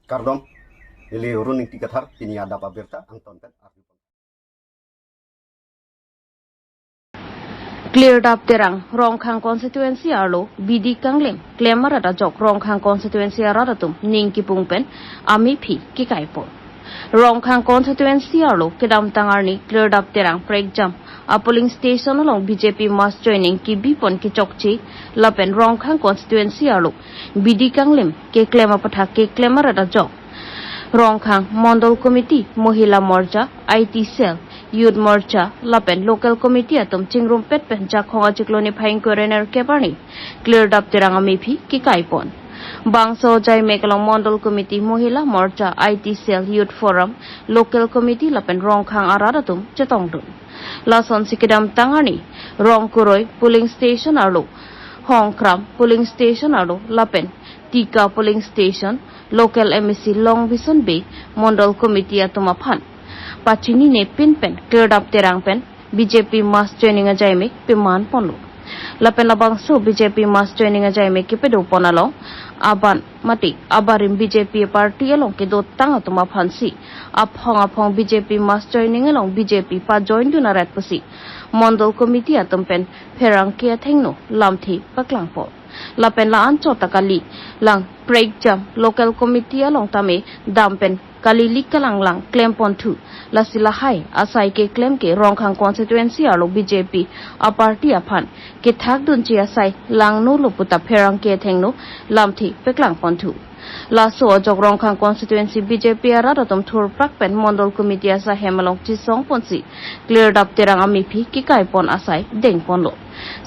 Kardom ili running tikathar kini ada pabirta angton pen Cleared up terang Rongkhang constituency arlo BD Kanglim claimer ada jok Rongkhang constituency aradatum ningki pungpen ami phi kikaipo Rongkhang constituency arlo kedam tangarni cleared up terang break jam a polling station along BJP mass joining ki bipon ki chokchi lapen Rongkhang constituency arlo BD Kanglim ke claimer pathak ke claimer ada jok Rongkhang Mondol Committee Mohila Morcha IT Cell Youth Morcha Lapen Local Committee atom chingrum pet penja khonga chikloni phaing korener keparni cleared up teranga miphi ki kaipon bangso jai mekalong Mondol Committee Mohila Morcha IT Cell Youth Forum Local Committee Lapen Rongkhang aradatum chetongdun lason sikidam tangani Rongkuroi polling station arlo Hongkram polling station arlo Lapen Tika polling station local MEC Long Bison Bay Mondol Committee atuma phan pachini ne pin pen cleared up terang pen BJP mass training ajaime piman ponlo lapen labang so BJP mass training ajaime ke pedo ponalo aban mati abarim BJP party along ke do tang atuma phansi aphong BJP mass training along BJP pa join du narat pusi Mondol Committee atum pen pherang ke thengno lamthi paklang po lapen la an chotakali lang break jam local committee along tame dampen kali likalang lang claim pontu lasila hai asai ke claim ke Rongkhang constituency alo BJP a party aphan ke thak dun chi asai lang no loputa pherang ke thengno lamthi peklang pontu laso jog Rongkhang constituency BJP aratom thur prakpen Mondol committee asa hemalong chi song ponsi cleared up terang ami phi ki kai pon asai deng ponlo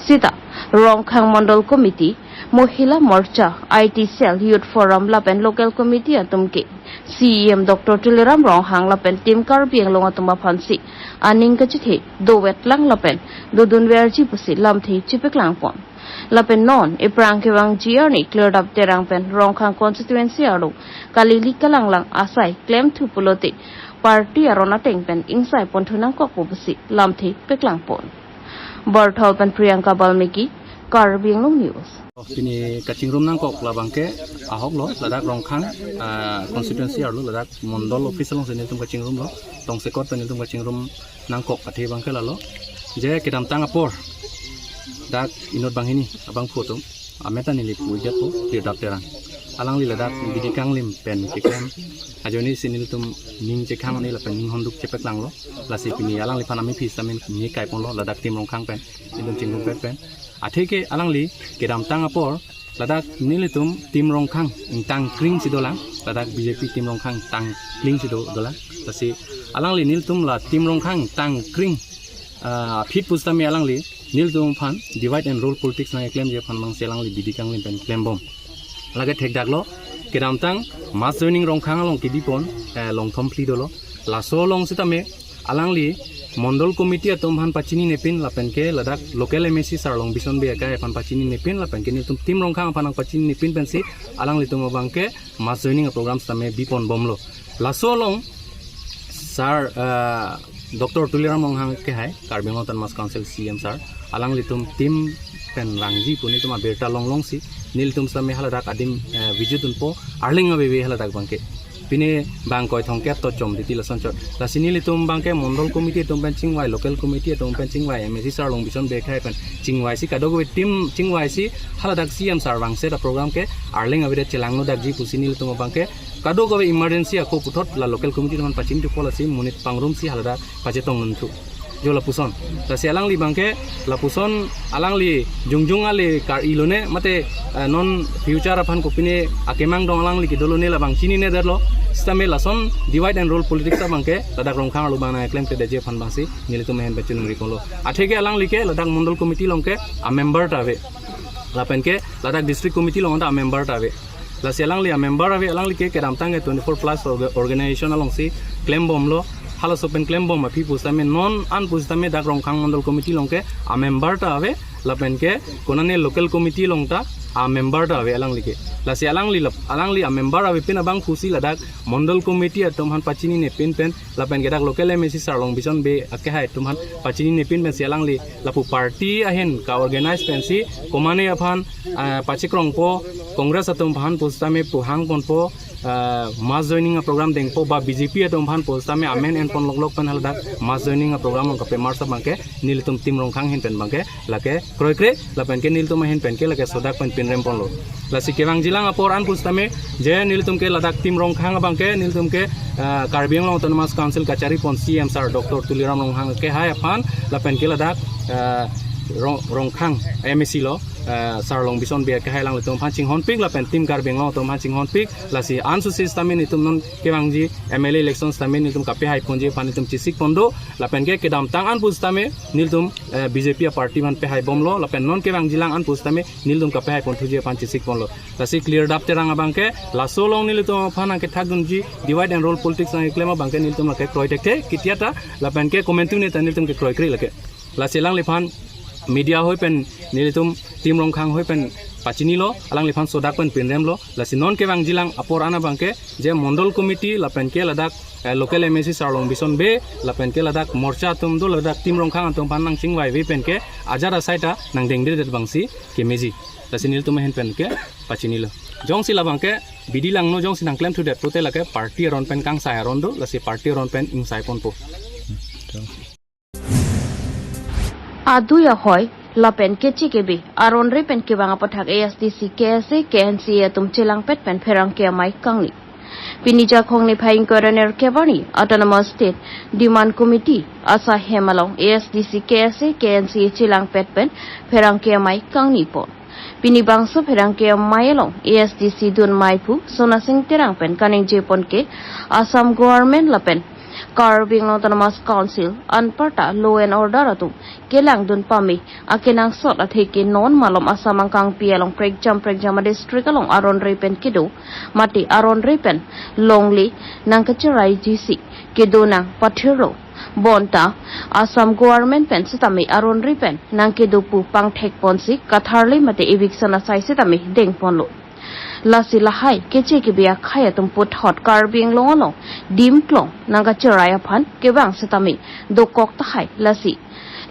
sita Rongkhang Mondol Committee Mohila Morcha IT Cell Youth Forum Lapen Local Committee atumke CEM Dr. Tuliram Ronghang Lapen Team Karbi Anglong atuma phansi aning ka chithi do wet lang lapen dudun werji pusi lamthi chipeklang pon lapen non iprang kewang jiarni cleared up terang pen Rongkhang constituency aro kalili kalang lang asai claim thu pulote party arona tengpen insai ponthunang kok pusi lamthi peklang pon Barthol pen Priyanka Balmiki Karbi Anglong News Pini kaching room nang kok labangke ahok lo ladak Rongkhang constituency arlo ladak Mondol office long sini tum kaching room lo tong sekot pen tum kaching room nang kok athe bangke lalo je kedam tang apor dak inot bang ini abang photo ameta ni lipu japo di dak terang alang li ladak bidi kanglim pen kikem ajoni sini tum ning chekhang ni la pen ning honduk chepek lang lo lasi pini alang li phanami phi samin ni kai pon lo ladak tim Rongkhang pen indum chingrum pen atheke alang li kedam tang apor ladak nilitum tim Rongkhang tang kring sidolang ladak BJP tim Rongkhang tang kring sido dola tasi alang li nilitum la tim Rongkhang tang kring fit pustami alang li nilitum phan divide and rule politics na claim je phan mang selang li bidi kang lim pen claim bom lage thek dak lo kedam tang mass joining Rongkhang along kidipon long thom pli dolo la so long sitame alang li Mondol Committee atom han pachini nepin lapen ke ladak local MEC sarlong bison be ka pan pachini nepin lapen ke ni tum tim Rongkhang panang pachini nepin pensi alang litum bangke mass joining program same bipon bomlo laso long sar Dr. Tuliram Ronghang ke hai Karbi Anglong Mass Council CM sar alang litum tim pen langji puni tuma berta long si nil tum same haladak adim vijutun po arling be haladak bangke pine bang koi thongke to chom diti lason chot la sini litum bangke Mondol Committee tum pen chingwai local committee tum pen chingwai MEC sar long bison be khai pen chingwai si kadog team chingwai si haladak CM sar bang se da program ke arling abide chelangno dak ji pusini litum bangke kadog emergency ako puthot la local committee man pachin tu policy munit pangrum si haladak pachetong nuntu jo la puson ta si alang li bangke la puson alang li jungjung ali kar ilone mate non future aphan kopine akemang dong alang li kidolo ne la bang chini ne derlo stame lason divide and rule politics bangke ladak Rongkhang alu bana claim te deje phan bangsi nilitum hen bechun rikolo athege alang like ladak Mondol Committee longke a member tave lapenke ladak district committee long a member tave la selang li a member ave alang like kedam tange 24 plus organization along si claim bomlo halo sopen claim bom api pustame non an pustame dak Rongkhang Mondol Committee longke a member ta ave lapenke konane local committee longta a member ta ave alang like la si alang li a member ave pin abang khusi ladak Mondol Committee atom han pachini ne pin pen lapen gedak local MEC sarlong bison be akke hai tum han pachini ne pin pen si alang li lapu party ahen ka organize pen si komane aphan pachikrong po congress atom phan pustame puhang pon po mass joining a program deng po ba BJP atom phan post tame amen en pon lok pan hal dak mass joining a program ka pe marsa bangke nilitum tim rong khang hin pen bangke lake kroi kre la pen ke nilitum hin pen ke lake sodak pen pin rem pon lo la si kewang jilang apor an post tame je nilitum ke ladak tim rong khang bangke nilitum ke Karbi Anglong autonomous council kachari pon CM sir Dr. Tuliram rong khang ke hai aphan la pen ke ladak rong khang MSc lo sar long bison be ke hai lang letum phan ching hon pik la pen tim Karbi Anglong tom phan ching hon pik la si an su sis tamin itum non kewang ji MLA elections tamin itum kape hai ponje phan itum chisik pondo la pen ke kedam tang an pus tame niltum BJP party man pe hai bom lo la pen non kewang jilang an pus tame niltum kape hai pon thuje phan chisik pon lo la si clear dap te rang abang ke la so long nilitum phan ke thagum ji divide and rule politics ang claim abang ke niltum la ke kroi tekte kitiata la pen ke commenting ne tan niltum ke kroi kri la ke la selang le phan media hoi pen nilitum tim rong khang hoi pen pachini lo alang lifan sodak pen pinrem lo la sinon ke bang jilang apor ana bangke je mondol committee la pen ke ladak local MSc sarlong bison be la pen ke ladak morcha tum do ladak tim rong khang tum pan nang chingwai ve pen ke ajara saita nang dengde det bangsi ke meji la sinil tum hen pen ke pachini lo jong si la bangke bidi lang no jong sinang claim to that prote la ke party ron pen kang sai ron do la si party ron pen ing sai pon po aduya hoy lapen ke chikebe aron re pen ke banga pathak ASDC KSA KNCA tum chilang pet pen pherang ke mai kangni pinija khongni phaing coroner kebani autonomous state demand committee asa hemalong ASDC KSA KNCA chilang pet pen pherang ke mai kangni pon pini bangso pherang ke mailong ASDC dun maipu sona sing terang pen kaning jepon ke Assam government lapen Karbi Anglong autonomous council anparta law and order atum kelang dun pami akenang sot atheke non malom asamang kang pialong prek jam district along aron repen kido mati aron repen longli nangkachirai GC kido nang pathiro bonta Assam government pen sitami aron repen nangkido pu pangthek ponsi katharli mate eviction asai sitami deng ponlo lasi lahai keche ke bia khaya tum put hot Karbi Anglong lo dim klong nanga chiraya phan ke bang setami do kok ta hai lasi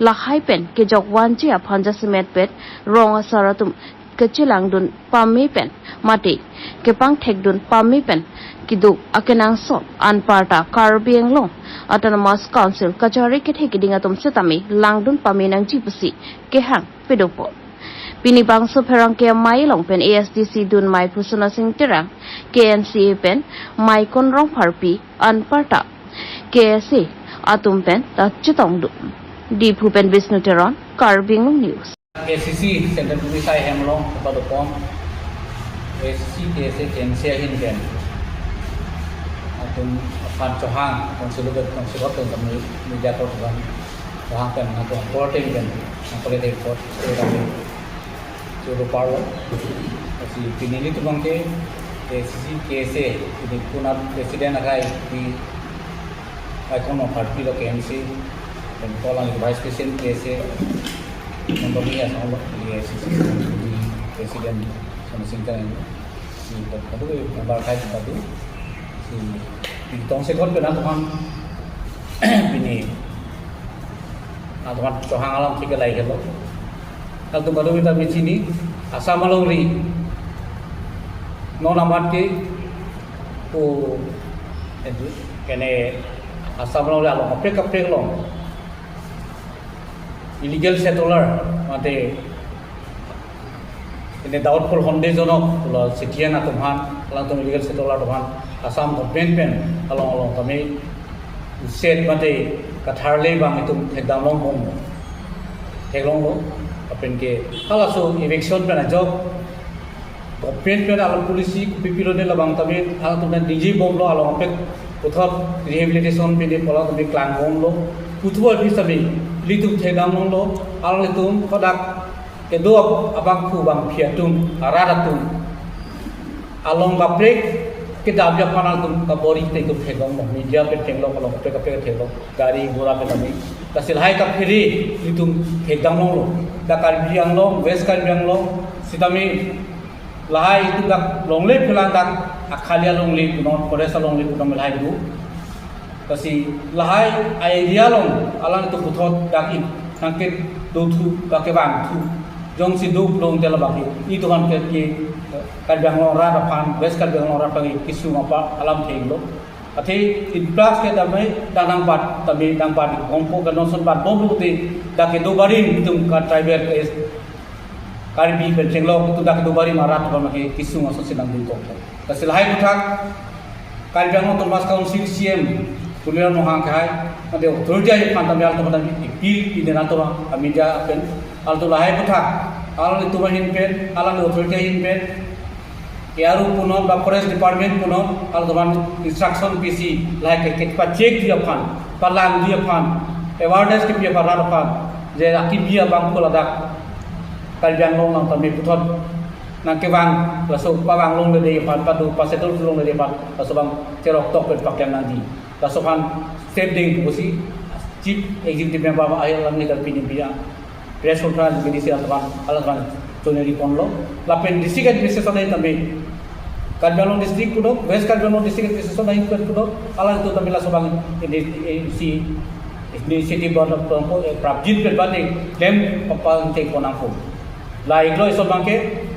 lahai pen ke jok wan che aphan jasmet pet rong asara tum ke chilang dun pami pen mati ke pang thek dun pami pen kidu akenang so anparta Karbi Anglong autonomous council kachari ke thek dinga tum setami langdun pami nang jipusi ke hang pedopo pini bangso pherang ke mai long pen ASDC dun mai phusuna sing terang KNCA pen mai kon rong pharpi anparta KSA atum pen ta chitong du di phupen Vishnu Teron Karbi Anglong news ACC Central Province Hemlong kepada pom ACC KSA KNCA hin pen atum pan chohang konsilugat kami media korban chohang pen atum reporting pen apalagi report kami Juru Parlo, si pinili tu bangke, ACC KSA, ini punat presiden akai di icon of party lo KMC, dan pola ni vice president KSA, nombor ni asal di ACC di presiden sama singkat ini, si betul nombor kai betul, si di tong sekon benar tuhan, ini, tuhan cohang alam tiga lagi lo. Kalau tu baru kita di sini, asam malong ri, non amat ke, kene asam malong ri along, aprek long, illegal settler, mate, kene doubtful honde jono, kalau sekian atau han, kalau tu illegal settler tuhan, asam government pen, along kami, set mate, katharle bang itu hekdam long bom, heklong lo. Apen ke kalau so eviction pen aja government pen alam polisi pipilo ne labang tabe alam tunan diji bom lo alam apek uthap rehabilitation pen pola tabe klang bom lo puthwa bi sabe litum thedam lo alam litum kodak ke do abang khu bang phiatum aradatum along baprek ke dabya panal tum kabori te tum thegong media pe thenglo alam apek theglo gari gora pe tabe kasilhai ka phiri litum thedam lo da Karbi Anglong, West Karbi Anglong, sitami lahai itu dak longle pelan dak akhalia longle non forest longle putam lahai itu, kasi lahai idea long alang itu puthot dak in nangke dotu dak bang tu jong si du plong tela baki itu kan ke Karbi Anglong ra pan West Karbi Anglong ra pangi kisu apa alam thenglo ati in plus ke tamai danang pat tami dang pat ongko ka noson pat bom lu ti dake do barin tum ka tribal es Karbi penchenglo itu dake do bari marat ba maki kisu ngaso sinang din ko kasilahai putak Karbi Anglong Thomas Council CM Kuliah mohang kai, ada authority yang pantam yang tu pantam ipil ini nato media pen, alto lahai putak, alang itu mahin pen, alang authority hin pen, kiaru punon, ba forest department punon, alto man instruction PC, lahai ke kita check dia pan, palang dia pan, awareness kita dia parar pan, jadi akib dia bang kuladak, Karbi Anglong nang kami putot, nang kebang, langsung pawang long dari pan, padu pasetul long dari pan, langsung bang cerok tok pen pakaian nanti. Lasokan step ding busi chief executive member ayal lamni kal pini biya press conference gidi sia taban alasan toneri ponlo lapen district administration ai tambe Karbi Anglong district kudo West Karbi Anglong district administration ai kudo ala itu tambe lasobang ini si initiative board of prabjit per bande claim papang take konangko la iglo iso bangke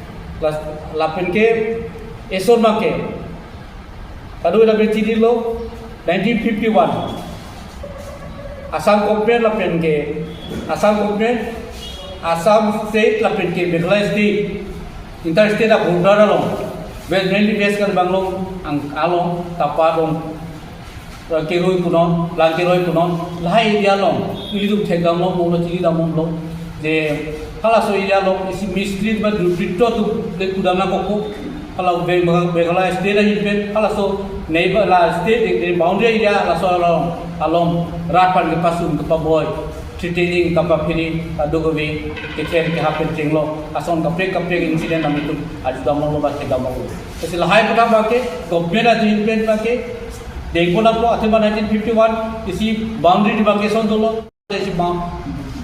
lapen ke esor bangke kadu la bercidi lo 1951 Assam government lapen ke Assam government Assam state lapen ke Meghalaya state interstate a border along where mainly West Karbi Anglong along tapadong keroi punon langkeroi punon lahai area long ilidu thegam long mono chili da mong je kala so area long isi mistreat ba dupito tu de kudana ko kalau Meghalaya state a hipen kala so neighbor la state in boundary area la so along rapan ke pasum ke paboy treating kapa phiri adogovi ke chen ke happen chinglo ason kapre incident am itu ajda mo ba ke gamau esi lahai pata ba ke government a implement ba ke dekona pro athema 1951 isi boundary demarcation dolo esi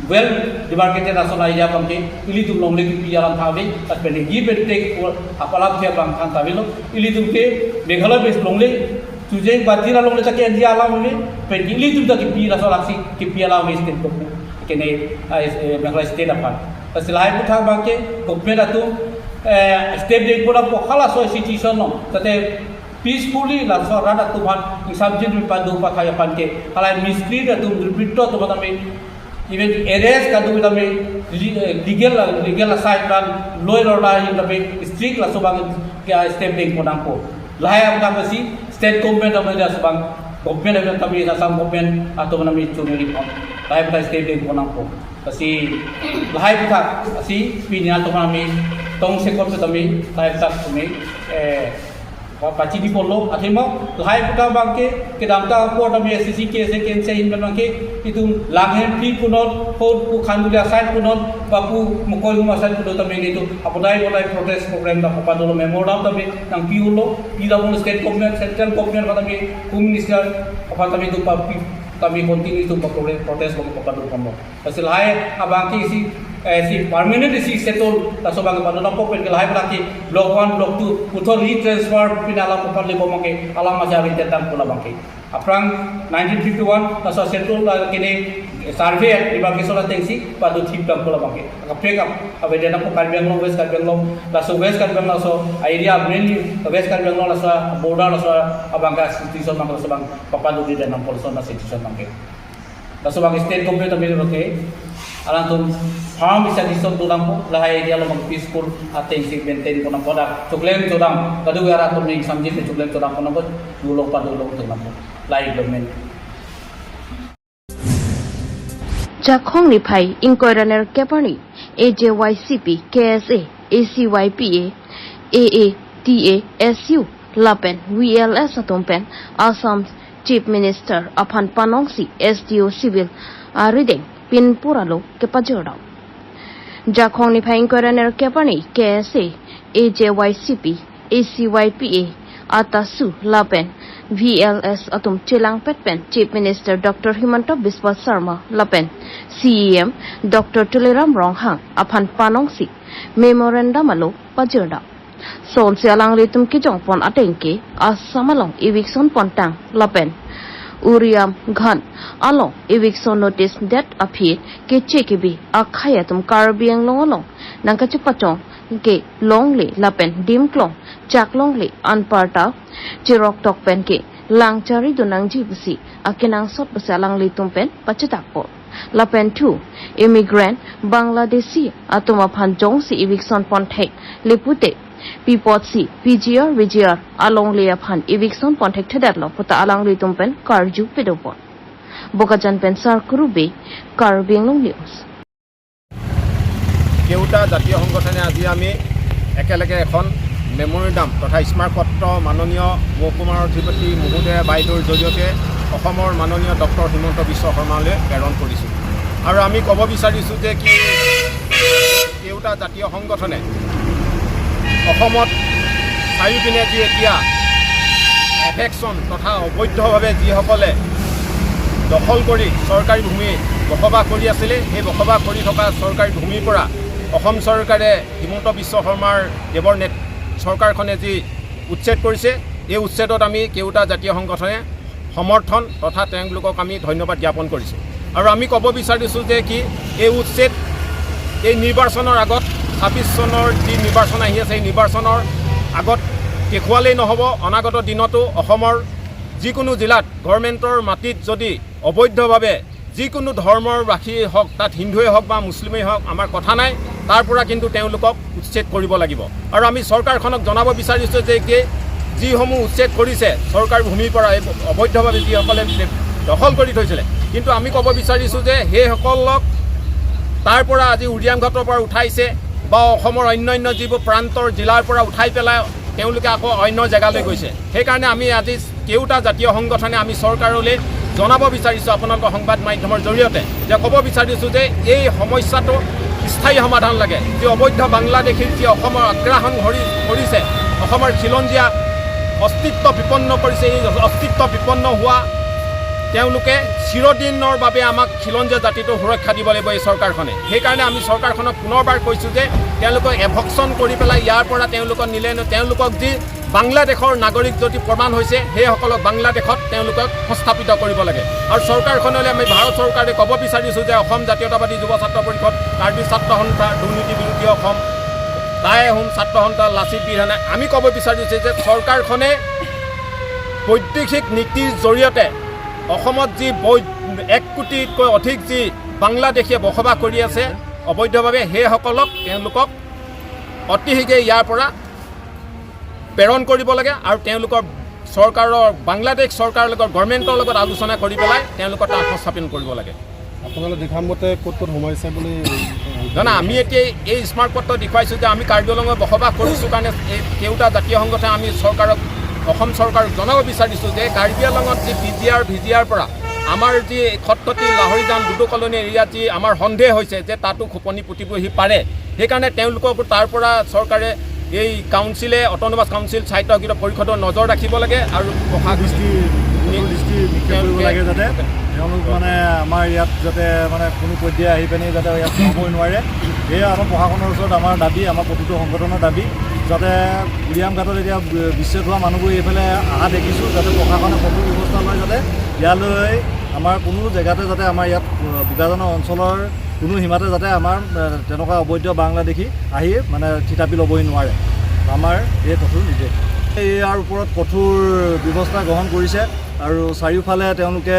well demarcated asona area bang ke ili tum long legi pialam thabe atpene gi betek apalap thia bang khan tabilo ili tum ke Meghalaya base long le tujeng batira long le ta ke dia alam le pen ili tum ta ke pi raso laksi ke pi alam state ko ke ne Meghalaya state apan asilai putha bang ke government atu step de pura po khala so situation no tate peacefully la so rada tu ban subject mi padu pathaya pan ke khala mislead atu repito to batame even arrest kadu bitame legal side plan law and order in the strict la sobang ke step ding ponang ko lahai apna basi state government ameda sobang government ameda tabi Assam government atau nami chuneri pon lahai apna step ding ponang ko basi lahai apna basi pinya to nami tong sekor tami lahai apna tumi pachi di polo athema lahai puta bangke ke damta ko tami SCC case ken se in bangke itu langhen pi punon ko ku khandulia side punon bapu mukoi ma side punon tami itu apodai bolai protest program da papadolo memorandum tami nang pi ulo pi da state government central government tami home minister apa tami itu kami continue itu protest bagi papadolo kono hasil lahai abangke isi si permanent isi settle ta sobang papadolo ko pen lahai laki block 1 block 2 puthor retransfer pinala papadolo bomake alam majari tetam pula bangke aprang 1951 ta so settle kini survey dibagi sola tengsi padu thiptam pula bangke kapre kap abedena ko Karbi Anglong West Karbi Anglong la so West Karbi Anglong so area mainly West Karbi Anglong la so border la so abangka situation mang so bang papadolo di danam polson na situation bangke la so bang state government ambil roke alang tum farm bisa disot tulang po lahai dia lo mag peaceful ateng si maintain ko ng product choklem chodang kadu gara tum ning samjit ne choklem chodang ko nang dulong pa dulong tung nang lai government Jakhong ni phai inquirer kepani AJYCP KSA ACYPA AATA SU Lapen VLS atompen Assam Chief Minister Aphan Panongsi SDO Civil Reading Pinpuralo kepajorao Jakhong ni phai inquirer kepani KSA AJYCP ACYPA Atasu Lapen VLS atum Chilang Petpen Chief Minister Dr. Himanta Biswa Sarma Lapen CEM Dr. Tuliram Ronghang Aphan Panongsi Memorandum alo pajorda Son sialang ritum ki jong pon atengke asamalong iwikson pontang Lapen Uriam Ghan along eviction notice that appeared ke chekibi akhayatum Karbi Anglong along nangkachupachong ke longli lapen dimklong chaklongli anparta chirok tokpen ke langchari dunang jibsi akinang sot basalang litumpen pachatakpo lapen 2 immigrant Bangladeshi atuma phanjong si eviction ponthek lipute Pipotsi VGR along leaphan eviction ponthek thedalo puta alang litumpen karju pedopon bokajan pensar kurube Karbi Anglong news কেউটা জাতীয় সংগঠনে আজি আমি একেলগে এখন memoriam তথা স্মাৰকপত্ৰ মাননীয় মহকুমাৰ অধিপতি মহোদয় বাইদেউৰ জৰিয়তে অসমৰ মাননীয় ডক্টৰ হিমন্ত বিশ্ব শৰ্মালৈ প্ৰেৰণ কৰিছোঁ আৰু আমি ক'ব বিচাৰিছোঁ যে কি কেউটা জাতীয় সংগঠনে অসমত চাৰিওপিনে যি এতিয়া এফেকশ্যন তথা অবৈধভাৱে যিসকলে দখল কৰি চৰকাৰী ভূমি বসবাস কৰি আছিলে সেই বসবাস কৰি থকা চৰকাৰী ভূমিৰ পৰা অসম চৰকাৰে হিমন্ত বিশ্ব শৰ্মাৰ দেৱৰ চৰকাৰখনে যি উচ্ছেদ কৰিছে এই উচ্ছেদত আমি কেউটা জাতীয় সংগঠনে সমৰ্থন তথা তেওঁলোকক আমি ধন্যবাদ জ্ঞাপন কৰিছোঁ আৰু আমি ক'ব বিচাৰিছোঁ যে কি এই উচ্ছেদ এই নিৰ্বাচনৰ আগত ২৬ চনৰ যি নিৰ্বাচন আহি আছে এই নিৰ্বাচনৰ আগত দেখুৱালেই নহ'ব অনাগত দিনতো অসমৰ যিকোনো জিলাত গভৰ্ণমেণ্টৰ মাটিত যদি অবৈধভাৱে যিকোনো ধৰ্মৰ বাসী হওক তাত হিন্দুৱে হওক বা মুছলিমেই হওক আমাৰ কথা নাই তাৰ পৰা কিন্তু তেওঁলোকক উচ্ছেদ কৰিব লাগিব আৰু আমি চৰকাৰখনক জনাব বিচাৰিছোঁ যে কি যিসমূহ উচ্ছেদ কৰিছে চৰকাৰ ভূমিৰ পৰা অবৈধভাৱে যিসকলে দখল কৰি থৈছিলে কিন্তু আমি ক'ব বিচাৰিছোঁ যে সেইসকলক তাৰ পৰা আজি উৰিয়াম ঘাটৰ পৰা উঠাইছে বা অসমৰ অন্যান্য যিবোৰ প্ৰান্তৰ জিলাৰ পৰা উঠাই পেলাই তেওঁলোকে আকৌ অন্য জেগালৈ গৈছে সেইকাৰণে আমি আজি কেউটা জাতীয় সংগঠনে আমি চৰকাৰলৈ জনাব বিচাৰিছোঁ আপোনালোকৰ সংবাদ মাধ্যমৰ জৰিয়তে যে ক'ব বিচাৰিছোঁ যে এই সমস্যাটো স্থায়ী সমাধান লাগে যে অবৈধ বাংলাদেশীৰ যি অসমৰ আগ্ৰাসন কৰিছে অসমৰ খিলঞ্জীয়া অস্তিত্ব বিপন্ন কৰিছে এই অস্তিত্ব বিপন্ন হোৱা তেওঁলোকে চিৰদিনৰ বাবে আমাক খিলঞ্জীয়া জাতিটো সুৰক্ষা দিব লাগিব এই চৰকাৰখনে সেইকাৰণে আমি চৰকাৰখনক পুনৰবাৰ কৈছোঁ যে তেওঁলোকক এভকশ্যন কৰি পেলাই ইয়াৰ পৰা তেওঁলোকক নিলে তেওঁলোকক যি বাংলাদেশৰ নাগৰিক যদি প্ৰমাণ হৈছে সেইসকলক বাংলাদেশত তেওঁলোকক সংস্থাপিত কৰিব লাগে আৰু চৰকাৰখনলৈ আমি ভাৰত চৰকাৰে ক'ব বিচাৰিছোঁ যে অসম জাতীয়তাবাদী যুৱ ছাত্ৰ পৰিষদ কাৰ্বি ছাত্ৰ সন্থা দুৰ্নীতি বিৰোধী অসম তাই হোম ছাত্ৰ সন্থা লাচিত বিধানে আমি ক'ব বিচাৰিছোঁ যে চৰকাৰখনে বৈদেশিক নীতিৰ জৰিয়তে অসমত যি ১ কোটিতকৈ অধিক যি বাংলাদেশীয়ে বসবাস কৰি আছে অবৈধভাৱে সেইসকলক তেওঁলোকক অতি শীঘ্ৰে ইয়াৰ পৰা প্ৰেৰণ কৰিব লাগে আৰু তেওঁলোকৰ চৰকাৰৰ বাংলাদেশ চৰকাৰৰ লগত গভৰ্ণমেণ্টৰ লগত আলোচনা কৰি পেলাই তেওঁলোকৰ তাত সংস্থাপন কৰিব লাগে আপোনালোকে দেখা মতে ক'ত সোমাইছে বুলি জানা আমি এতিয়া এই স্মাৰকপত্ৰ দেখুৱাইছোঁ যে আমি কাৰ্বি আংলঙত বসবাস কৰিছোঁ কাৰণে এই কেউটা জাতীয় সংগঠনে আমি চৰকাৰক অসম চৰকাৰক জনাব বিচাৰিছোঁ যে কাৰ্বি আংলঙত যি ভিজিআৰ পৰা আমাৰ যি খটখটি লাহৰীজান দুডু কলনী এৰিয়াত যি আমাৰ সন্দেহ হৈছে যে তাতো খোপনি পুতিবহি পাৰে সেইকাৰণে তেওঁলোকক তাৰ পৰা চৰকাৰে এই কাউন্সিলে অট'নমাছ কাউন্সিল স্বায়ত্ত পৰিষদৰ নজৰ ৰাখিব লাগে আৰু দৃষ্টি লাগে যাতে তেওঁলোক মানে আমাৰ ইয়াত যাতে মানে কোনো পৰ্যায়ে আহি পিনি যাতে ইয়াত সোমাবই নোৱাৰে সেয়ে আমাৰ প্ৰশাসনৰ ওচৰত আমাৰ দাবী আমাৰ প্ৰতিটো সংগঠনৰ দাবী যাতে উৰিয়াম ঘাটত এতিয়া বিচ্ছেদ হোৱা মানুহবোৰ এইফালে অহা দেখিছোঁ যাতে প্ৰশাসনে কঠোৰ ব্যৱস্থা লয় যাতে ইয়ালৈ আমাৰ কোনো জেগাতে যাতে আমাৰ ইয়াত বিভাজনৰ অঞ্চলৰ কোনো সীমাতে যাতে আমাৰ তেনেকুৱা অবৈধ বাংলাদেশী আহি মানে থিতাপি ল'বই নোৱাৰে আমাৰ এই কঠোৰ নিৰ্দেশ ইয়াৰ ওপৰত কঠোৰ ব্যৱস্থা গ্ৰহণ কৰিছে আৰু চাৰিওফালে তেওঁলোকে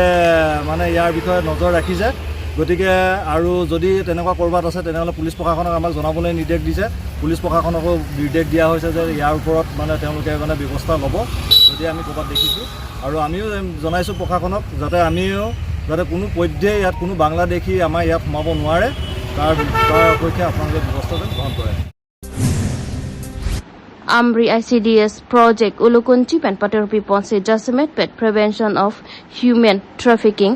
মানে ইয়াৰ বিষয়ে নজৰ ৰাখিছে গতিকে আৰু যদি তেনেকুৱা ক'ৰবাত আছে তেনেহ'লে পুলিচ প্ৰশাসনক আমাক জনাবলৈ নিৰ্দেশ দিছে পুলিচ প্ৰশাসনকো নিৰ্দেশ দিয়া হৈছে যে ইয়াৰ ওপৰত মানে তেওঁলোকে মানে ব্যৱস্থা ল'ব যদি আমি ক'ৰবাত দেখিছোঁ আৰু আমিও জনাইছোঁ প্ৰশাসনক যাতে আমিও যাতে কোনো পৰ্যায়ে ইয়াত কোনো বাংলাদেশী আমাৰ ইয়াত সোমাব নোৱাৰে তাৰ পক্ষে আপোনালোকে ব্যৱস্থা গ্ৰহণ কৰে Amri ICDS project Ulukunchi pen Paterpi Ponce Jasmet pet prevention of human trafficking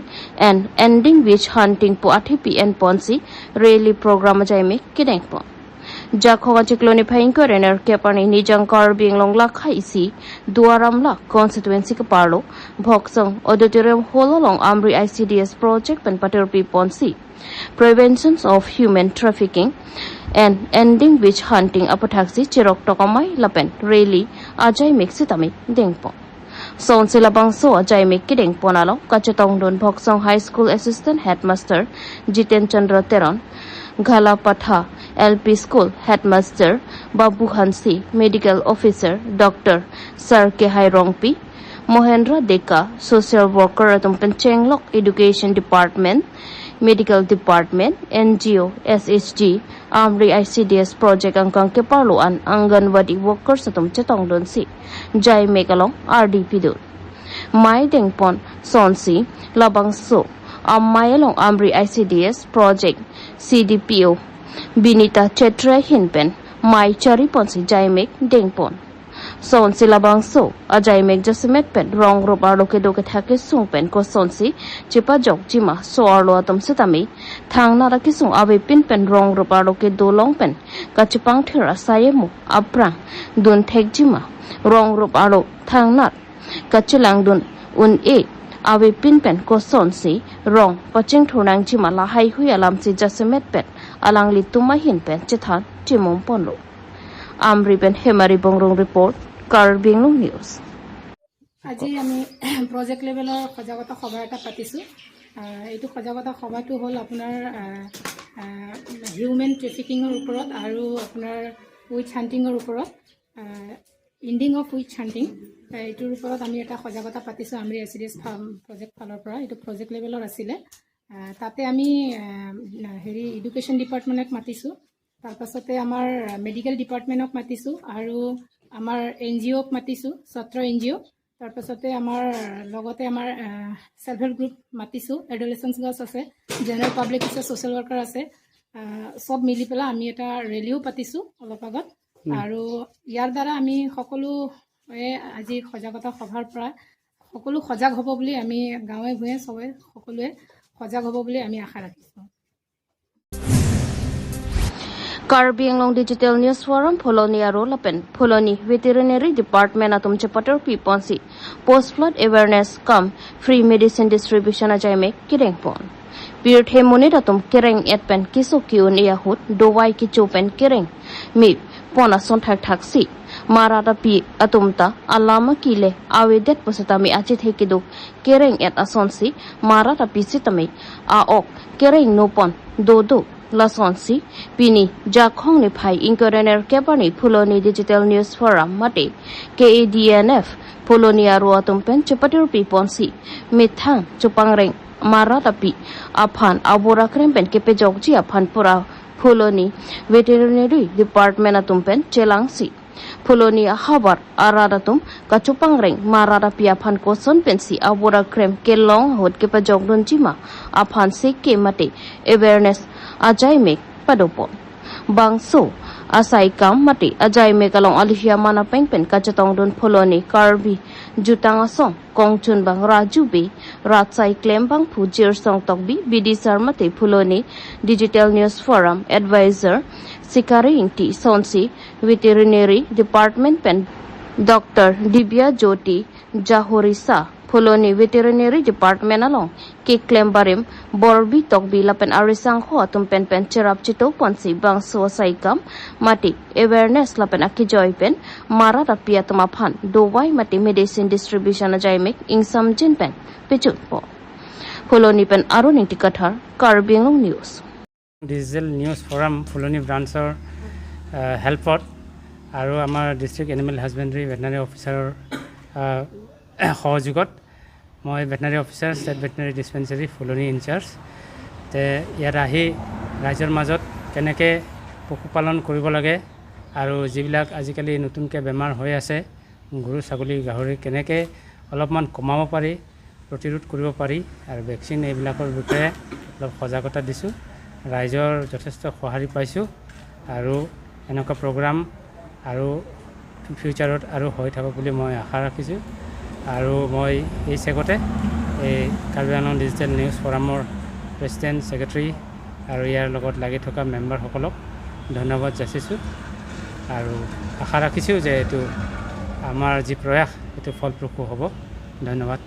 and ending witch hunting po ATP and Ponce really program jaime kideng po. Jakhoga Chikloni Painko Renner Kepani Nijang Karbi Anglong Lakhaisi Duaramla constituency Kaparlo Boksong auditorium Hololong Amri ICDS project pen Paterpi Ponce prevention of human trafficking and ending witch hunting apotaxi chirok tokamai lapen really ajai mixitami dengpo Sonsila bangso ajai me kideng ponalo kachetong don Bhoksong High School Assistant Headmaster Jiten Chandra Teron Ghala Patha LP School Headmaster Babu Hansi Medical Officer Dr. Sir K. Rongpi Mohendra Deka Social Worker atum Penchenglok Education Department Medical Department NGO SHG Amri ICDS Project angkang keperluan Anganwadi Workers atum chetong don si Jai Mekalong RDP dun Mai Dengpon Sonsi Labangso Mayalong Amri ICDS Project CDPO Binita Chetra Hinpen Mai Charipon si Jai Mek Dengpon Sonsi labangso ajai mek jasemet pen rong robar loke doke thake sung pen ko sonsi chipa jok jima so arlo atom setami thang na rakisung abe pin pen rong robar loke dolong pen kachipang thera sayemu aprang dun thek jima rong robar lo thang na kachilang dun un e abe pin pen ko sonsi rong paching thunang jima la hai hui alam si jasemet pen alang li tuma hin pen chithan chimom ponlo Amri pen Hemari Bongrong report Karbi Anglong news. আজি আমি project লেভেলৰ সজাগতা সভা এটা পাতিছোঁ এইটো সজাগতা সভাটো হ'ল আপোনাৰ হিউমেন ট্ৰেফিকিঙৰ ওপৰত আৰু আপোনাৰ উইচ হাণ্টিঙৰ ওপৰত ইণ্ডিং অফ উইচ হাণ্টিং এইটোৰ ওপৰত আমি এটা সজাগতা পাতিছোঁ আমি ICDS প্ৰজেক্ট ফালৰ পৰা এইটো প্ৰজেক্ট লেভেলৰ আছিলে তাতে আমি এডুকেশ্যন ডিপাৰ্টমেণ্টক মাতিছোঁ তাৰপাছতে আমাৰ মেডিকেল ডিপাৰ্টমেণ্টক মাতিছোঁ আৰু আমাৰ NGOক মাতিছোঁ ছাত্ৰ NGO তাৰপাছতে আমাৰ লগতে আমাৰ সেলফ হেল্প গ্ৰুপ মাতিছোঁ এডোলেসেন্স গাৰ্লছ আছে জেনাৰেল পাব্লিক আছে সোশ্যাল ওয়াৰ্কাৰ আছে সব মিলি পেলাই আমি এটা ৰেলীও পাতিছোঁ অলপ আগত আৰু ইয়াৰ দ্বাৰা আমি সকলো আজি সজাগতা সভাৰ পৰা সকলো সজাগ হ'ব বুলি আমি গাঁৱে ভূঞে সবে সকলোৱে সজাগ হ'ব বুলি আমি আশা ৰাখিছোঁ Karbi Anglong Digital News Forum Pholoni Arolapen Pholoni Veterinary Department atum chapator piponsi Post Flood Awareness Come Free Medicine Distribution ajai kireng pon Pirt Hemonit atum kireng etpen kisokiun yahut dowai kichopen kireng mi pona son thaksi Marada pi atumta alama kile awedet posatami achit hekidu kireng et asonsi marada pi sitami aok kireng nopon dodo Lasonsi, Pini, Jakhong ni Pai, Inkorener Kepani, Pholoni Digital News Forum, Mate, KADNF, Pholoni Aruatumpen, Chapatur Piponsi, Mithang, Chupangreng, Maratapi, Apan, Abura Krempen, Kepejokji, Apan Pura, Pholoni, Veterinary Department Atumpen, Chelangsi. Pholoni Habar, Aradatum, Kachupangreng, Maratapi, Apan Koson Pensi, Abura Krem, Kelong, Hot Kepejokdun Jima, Apan Seke Mate, Awareness. Ajai mek padopon bangso asai kam mati ajai mek along alihia mana pengpen kachatong don Pholoni Karbi jutang asong kongchun bang raju be ratsai claim bang phujir song tokbi bidi sarmate Pholoni Digital News Forum Advisor Sikari Inti Sonsi Veterinary Department pen Dr. Dibya Jyoti Jahorisa Pholoni Veterinary Department along ke claim barim borbi tokbi lapen arisang ho tumpen pen cherap chito ponsi bang so saikam mati awareness lapen akijoy pen mara rapia tamaphan dowai mati medicine distribution ajai mek ingsam jin pen pichut po Pholoni pen aruning tikathar Karbi Anglong news Digital News Forum Pholoni branchor helpot aru amar district animal husbandry veterinary officer সহযোগত মই veterinary officer state veterinary dispensary Pholoni in charge তে ইয়াৰ আহি ৰাইজৰ মাজত কেনেকৈ পশুপালন কৰিব লাগে আৰু যিবিলাক আজিকালি নতুনকৈ বেমাৰ হৈ আছে গৰু ছাগলী গাহৰি কেনেকৈ অলপমান কমাব পাৰি প্ৰতিৰোধ কৰিব পাৰি আৰু ভেকচিন এইবিলাকৰ বিষয়ে অলপ সজাগতা দিছোঁ ৰাইজৰ যথেষ্ট সঁহাৰি পাইছোঁ আৰু এনেকুৱা প্ৰগ্ৰাম আৰু ফিউচাৰত আৰু হৈ থাকক বুলি মই আশা ৰাখিছোঁ আৰু মই এই চেগতে এই কাৰ্বি আংলং ডিজিটেল নিউজ ফৰামৰ প্ৰেছিডেণ্ট ছেক্ৰেটাৰী আৰু ইয়াৰ লগত লাগি থকা মেম্বাৰসকলক ধন্যবাদ যাচিছোঁ আৰু আশা ৰাখিছোঁ যে এইটো আমাৰ যি প্ৰয়াস এইটো ফলপ্ৰসূ হ'ব ধন্যবাদ